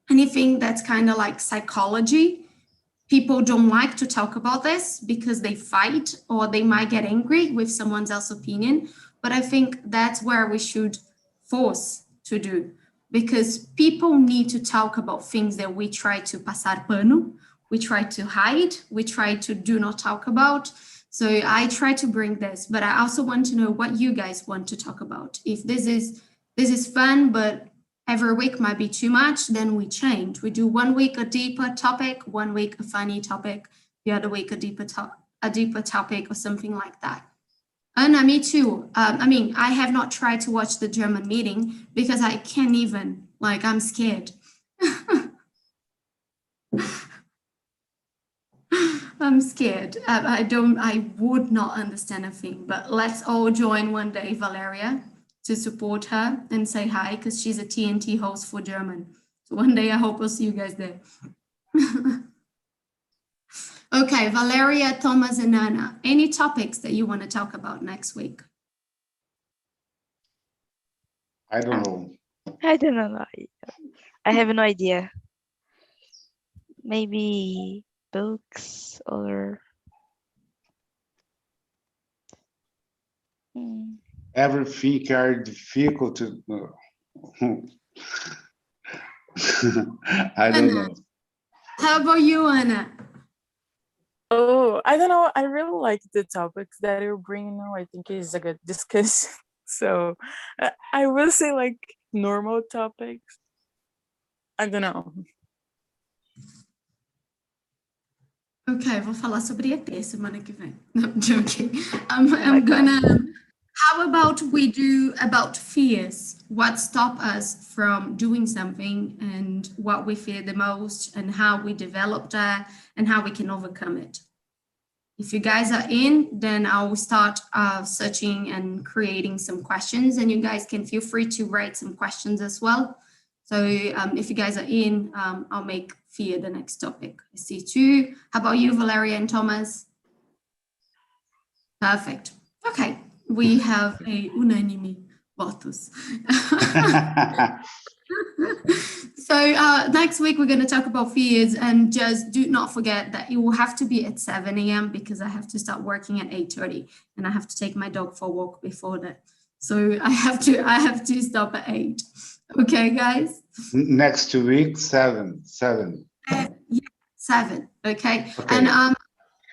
anything that's kind of like psychology, people don't like to talk about this because they fight or they might get angry with someone else's opinion. But I think that's where we should force to do, because people need to talk about things that we try to passar pano, we try to hide, we try to do not talk about. So I try to bring this, but I also want to know what you guys want to talk about. If this is fun, but every week might be too much, then we change. We do 1 week a deeper topic, 1 week a funny topic, the other week a deeper topic or something like that. Anna, me too. I have not tried to watch the German meeting because I can't even, I'm scared. I'm scared. I would not understand a thing, but let's all join one day, Valeria, to support her and say hi, because she's a TNT host for German. So one day I hope I'll see you guys there. Okay, Valeria, Thomas, and Anna, any topics that you want to talk about next week? I don't know. I don't know. I have no idea. Maybe books or Everything are difficult to I don't know. How about you, Anna? Oh, I don't know. I really like the topics that you're bringing now. I think it's a good discussion. So I will say like normal topics. I don't know. Ok, vou falar sobre ET semana que vem. No, I'm joking. I'm gonna. How about we do about fears? What stop us from doing something and what we fear the most and how we develop that and how we can overcome it? If you guys are in, then I'll start searching and creating some questions, and you guys can feel free to write some questions as well. So if you guys are in, I'll make fear the next topic. I see two. How about you, Valeria and Thomas? Perfect. Okay, we have a unanime votus. So next week we're going to talk about fears, and just do not forget that it will have to be at 7 a.m. because I have to start working at 8:30 and I have to take my dog for a walk before that. So I have to stop at 8. Okay, guys? Next week, 7. Yeah, 7. Okay. And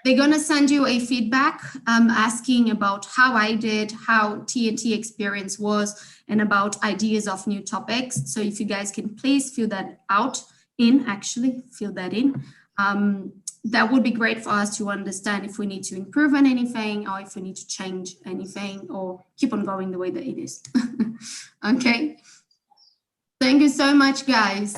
they're going to send you a feedback asking about how I did, how TNT experience was, and about ideas of new topics. So if you guys can please fill that in. that would be great for us to understand if we need to improve on anything or if we need to change anything or keep on going the way that it is. Okay. Thank you so much, guys.